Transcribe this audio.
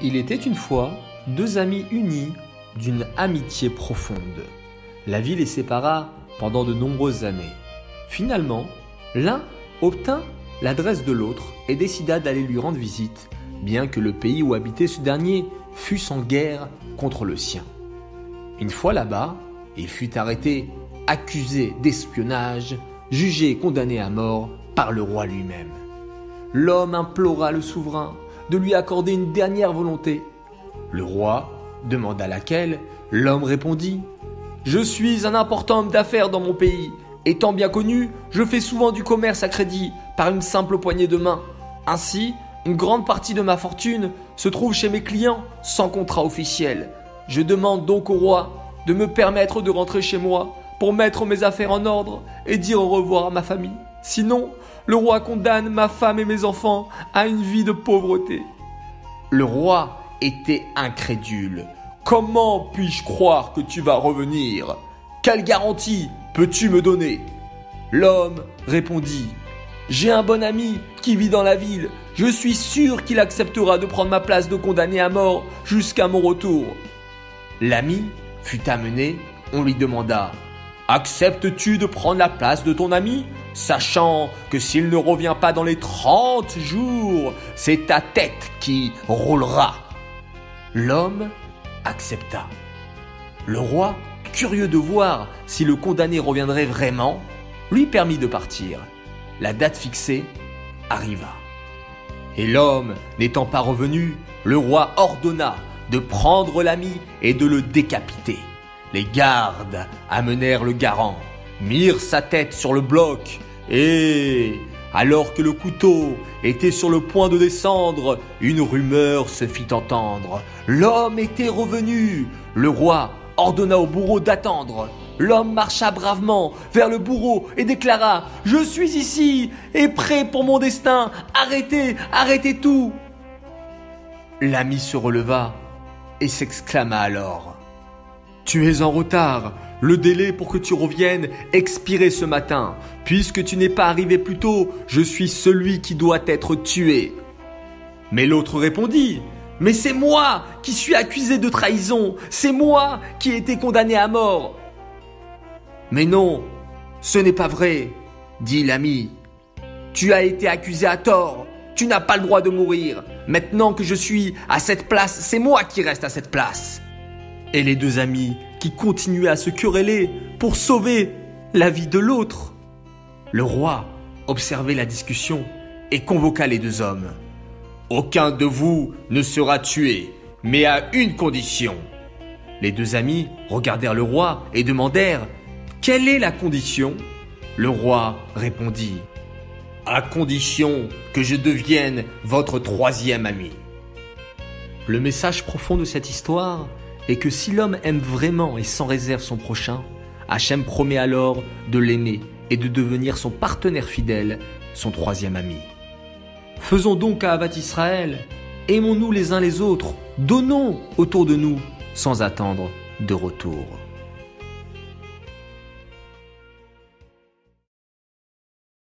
Il était une fois deux amis unis d'une amitié profonde. La vie les sépara pendant de nombreuses années. Finalement, l'un obtint l'adresse de l'autre et décida d'aller lui rendre visite, bien que le pays où habitait ce dernier fût en guerre contre le sien. Une fois là-bas, il fut arrêté, accusé d'espionnage, jugé et condamné à mort par le roi lui-même. L'homme implora le souverain de lui accorder une dernière volonté. Le roi demanda laquelle. L'homme répondit « Je suis un important homme d'affaires dans mon pays. Étant bien connu, je fais souvent du commerce à crédit par une simple poignée de main. Ainsi, une grande partie de ma fortune se trouve chez mes clients sans contrat officiel. Je demande donc au roi de me permettre de rentrer chez moi pour mettre mes affaires en ordre et dire au revoir à ma famille. Sinon, le roi condamne ma femme et mes enfants à une vie de pauvreté. » Le roi était incrédule. « Comment puis-je croire que tu vas revenir? Quelle garantie peux-tu me donner ?» L'homme répondit « J'ai un bon ami qui vit dans la ville. Je suis sûr qu'il acceptera de prendre ma place de condamné à mort jusqu'à mon retour. » L'ami fut amené, on lui demanda « Acceptes-tu de prendre la place de ton ami, sachant que s'il ne revient pas dans les 30 jours, c'est ta tête qui roulera ?» L'homme accepta. Le roi, curieux de voir si le condamné reviendrait vraiment, lui permit de partir. La date fixée arriva. Et l'homme n'étant pas revenu, le roi ordonna de prendre l'ami et de le décapiter. Les gardes amenèrent le garant, mirent sa tête sur le bloc et, alors que le couteau était sur le point de descendre, une rumeur se fit entendre. L'homme était revenu. Le roi ordonna au bourreau d'attendre. L'homme marcha bravement vers le bourreau et déclara « Je suis ici et prêt pour mon destin. Arrêtez, arrêtez tout !» L'ami se releva et s'exclama alors « Tu es en retard. Le délai pour que tu reviennes expirait ce matin. Puisque tu n'es pas arrivé plus tôt, je suis celui qui doit être tué. » Mais l'autre répondit « Mais c'est moi qui suis accusé de trahison. C'est moi qui ai été condamné à mort. » « Mais non, ce n'est pas vrai, dit l'ami. Tu as été accusé à tort. Tu n'as pas le droit de mourir. Maintenant que je suis à cette place, c'est moi qui reste à cette place. » Et les deux amis qui continuaient à se quereller pour sauver la vie de l'autre. Le roi observait la discussion et convoqua les deux hommes. « Aucun de vous ne sera tué, mais à une condition. » Les deux amis regardèrent le roi et demandèrent « Quelle est la condition ?» Le roi répondit « À condition que je devienne votre troisième ami. » Le message profond de cette histoire est que si l'homme aime vraiment et sans réserve son prochain, Hachem promet alors de l'aimer et de devenir son partenaire fidèle, son troisième ami. Faisons donc à Ahavat Israël, aimons-nous les uns les autres, donnons autour de nous sans attendre de retour.